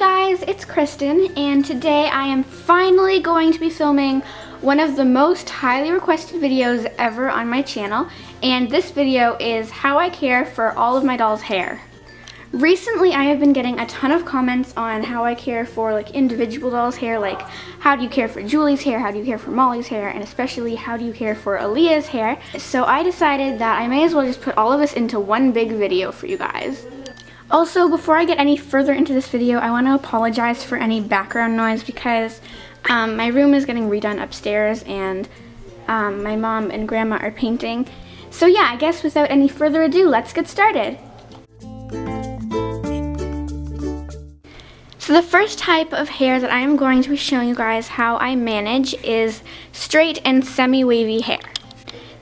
Hi guys, it's Kristen, and today I am finally going to be filming one of the most highly requested videos ever on my channel, and this video is how I care for all of my doll's hair. Recently I have been getting a ton of comments on how I care for like individual dolls' hair, like how do you care for Julie's hair, how do you care for Molly's hair, and especially how do you care for Aaliyah's hair. So I decided that I may as well just put all of this into one big video for you guys. Also, before I get any further into this video, I want to apologize for any background noise because my room is getting redone upstairs and my mom and grandma are painting. So yeah, I guess without any further ado, let's get started. So the first type of hair that I am going to be showing you guys how I manage is straight and semi-wavy hair.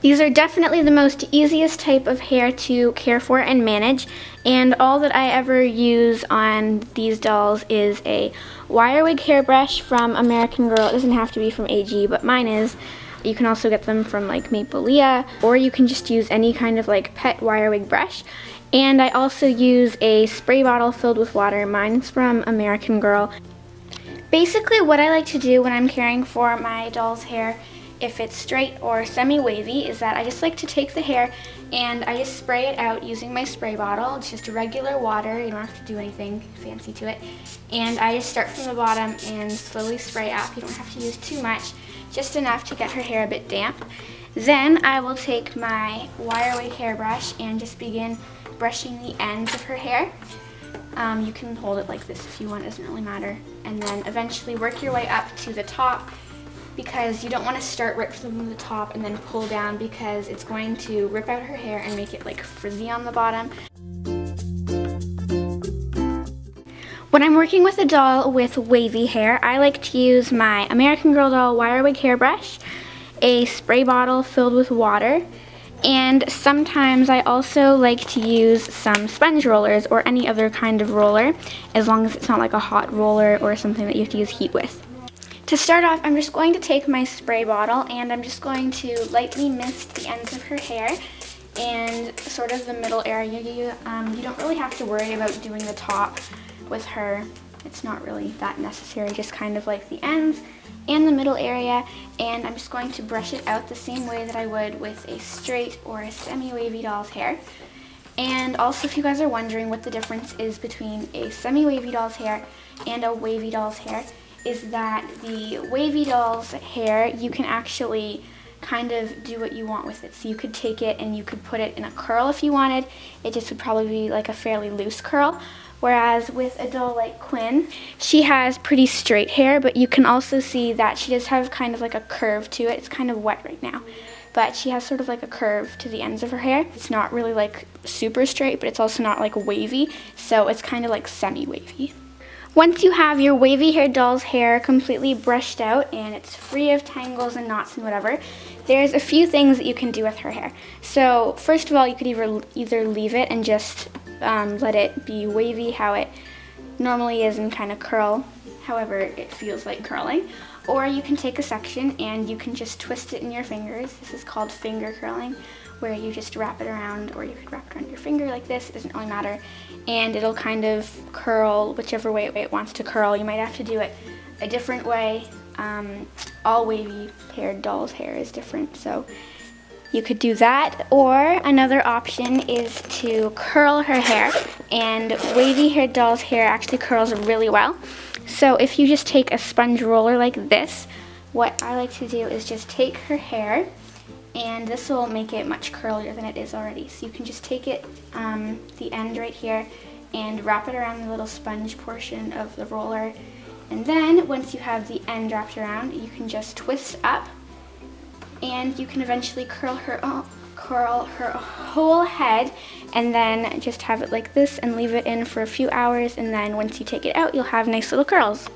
These are definitely the most easiest type of hair to care for and manage, and all that I ever use on these dolls is a wire wig hairbrush from American Girl. It doesn't have to be from AG, but mine is. You can also get them from like Maple Leah, or you can just use any kind of like pet wire wig brush. And I also use a spray bottle filled with water. Mine's from American Girl. Basically what I like to do when I'm caring for my doll's hair, if it's straight or semi-wavy, is that I just like to take the hair and I just spray it out using my spray bottle. It's just regular water, you don't have to do anything fancy to it. And I just start from the bottom and slowly spray up. You don't have to use too much, just enough to get her hair a bit damp. Then I will take my wire wig hairbrush and just begin brushing the ends of her hair. You can hold it like this if you want, it doesn't really matter. And then eventually work your way up to the top, because you don't want to start right from the top and then pull down, because it's going to rip out her hair and make it like frizzy on the bottom. When I'm working with a doll with wavy hair, I like to use my American Girl doll wire wig hairbrush, a spray bottle filled with water, and sometimes I also like to use some sponge rollers or any other kind of roller, as long as it's not like a hot roller or something that you have to use heat with. To start off, I'm just going to take my spray bottle and I'm just going to lightly mist the ends of her hair and sort of the middle area. You don't really have to worry about doing the top with her. It's not really that necessary, just kind of like the ends and the middle area. And I'm just going to brush it out the same way that I would with a straight or a semi-wavy doll's hair. And also, if you guys are wondering what the difference is between a semi-wavy doll's hair and a wavy doll's hair, is that the wavy doll's hair, you can actually kind of do what you want with it. So you could take it and you could put it in a curl if you wanted. It just would probably be like a fairly loose curl. Whereas with a doll like Quinn, she has pretty straight hair, but you can also see that she does have kind of like a curve to it. It's kind of wet right now, but she has sort of like a curve to the ends of her hair. It's not really like super straight, but it's also not like wavy, so it's kind of like semi-wavy. Once you have your wavy haired doll's hair completely brushed out and it's free of tangles and knots and whatever, there's a few things that you can do with her hair. So first of all, you could either leave it and just let it be wavy how it normally is and kind of curl however it feels like curling. Or you can take a section and you can just twist it in your fingers. This is called finger curling, where you just wrap it around, or you could wrap it around your finger like this, it doesn't really matter. And it'll kind of curl whichever way it wants to curl. You might have to do it a different way. All wavy haired doll's hair is different, so you could do that. Or another option is to curl her hair, and wavy haired doll's hair actually curls really well. So if you just take a sponge roller like this, what I like to do is just take her hair, and this will make it much curlier than it is already. So you can just take it, the end right here, and wrap it around the little sponge portion of the roller. And then once you have the end wrapped around, you can just twist up, and you can eventually curl her whole head, and then just have it like this and leave it in for a few hours. And then once you take it out, you'll have nice little curls.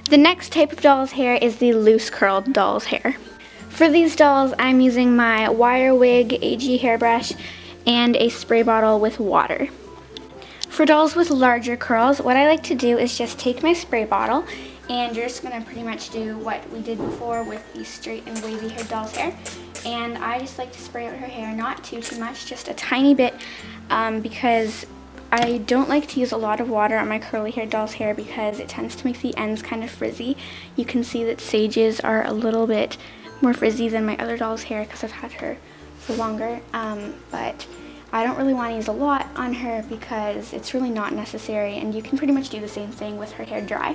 The next type of doll's hair is the loose curled doll's hair. For these dolls, I'm using my wire wig AG hairbrush and a spray bottle with water. For dolls with larger curls, what I like to do is just take my spray bottle, and you're just gonna pretty much do what we did before with the straight and wavy haired doll's hair. And I just like to spray out her hair, not too much, just a tiny bit, because I don't like to use a lot of water on my curly haired doll's hair because it tends to make the ends kind of frizzy. You can see that Sage's are a little bit more frizzy than my other doll's hair because I've had her for longer, but I don't really want to use a lot on her because it's really not necessary, and you can pretty much do the same thing with her hair dry.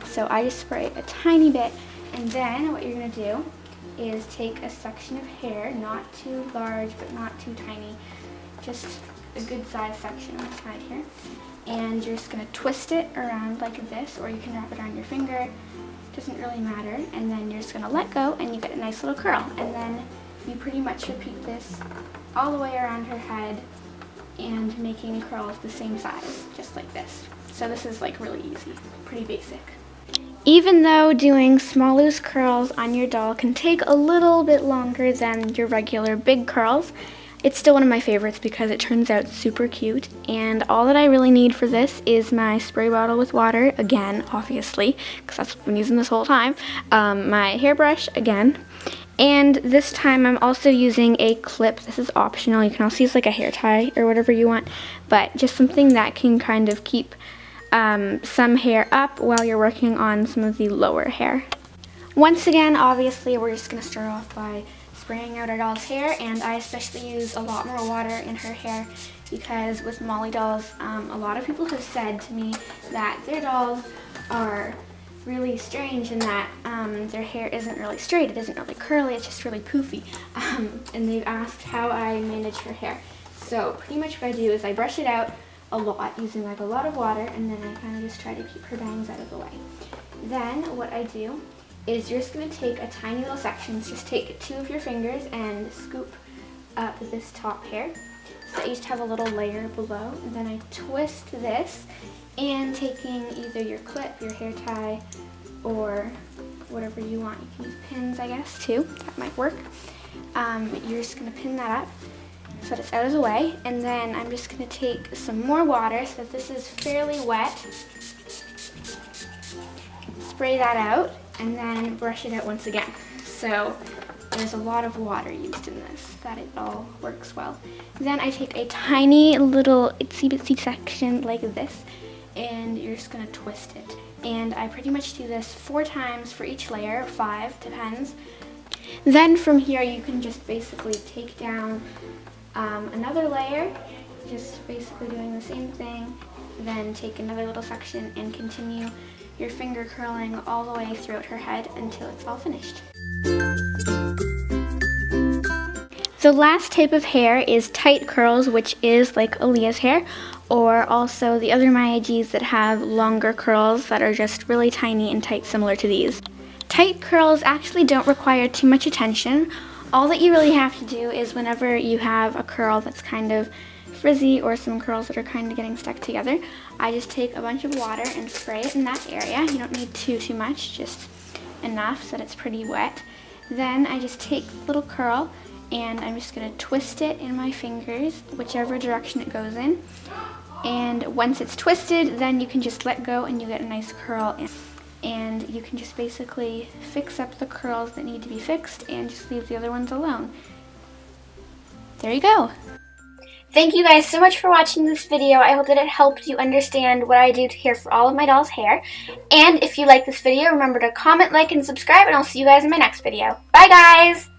So I just spray a tiny bit, and then what you're going to do is take a section of hair, not too large but not too tiny, just a good size section on the side here, and you're just going to twist it around like this, or you can wrap it around your finger, doesn't really matter, and then you're just going to let go and you get a nice little curl. And then you pretty much repeat this all the way around her head and making curls the same size, just like this. So this is like really easy, pretty basic. Even though doing small loose curls on your doll can take a little bit longer than your regular big curls, it's still one of my favorites because it turns out super cute. And all that I really need for this is my spray bottle with water, again, obviously, because that's what I've been using this whole time, my hairbrush, again, and this time I'm also using a clip. This is optional. You can also use like a hair tie or whatever you want, but just something that can kind of keep some hair up while you're working on some of the lower hair. Once again, obviously, we're just going to start off by spraying out our doll's hair, and I especially use a lot more water in her hair because with Molly dolls, a lot of people have said to me that their dolls are really strange in that their hair isn't really straight, it isn't really curly, it's just really poofy, and they've asked how I manage her hair. So pretty much what I do is I brush it out a lot using like a lot of water, and then I kind of just try to keep her bangs out of the way. Then what I do is you're just going to take a tiny little section, just take 2 of your fingers and scoop up this top hair. So you just have a little layer below, and then I twist this, and taking either your clip, your hair tie, or whatever you want. You can use pins, I guess, too. That might work. You're just going to pin that up so that it's out of the way, and then I'm just going to take some more water so that this is fairly wet. Spray that out, and then brush it out once again. So there's a lot of water used in this, that it all works well. Then I take a tiny little itsy bitsy section like this, and you're just going to twist it. And I pretty much do this 4 times for each layer, 5, depends. Then from here you can just basically take down another layer, just basically doing the same thing. Then take another little section and continue your finger curling all the way throughout her head until it's all finished. The last type of hair is tight curls, which is like Aaliyah's hair, or also the other Maya G's that have longer curls that are just really tiny and tight, similar to these. Tight curls actually don't require too much attention. All that you really have to do is whenever you have a curl that's kind of frizzy or some curls that are kind of getting stuck together, I just take a bunch of water and spray it in that area. You don't need too much, just enough so that it's pretty wet. Then I just take the little curl and I'm just going to twist it in my fingers, whichever direction it goes in. And once it's twisted, then you can just let go and you get a nice curl. And you can just basically fix up the curls that need to be fixed and just leave the other ones alone. There you go. Thank you guys so much for watching this video. I hope that it helped you understand what I do here for all of my doll's hair. And if you like this video, remember to comment, like, and subscribe, and I'll see you guys in my next video. Bye guys!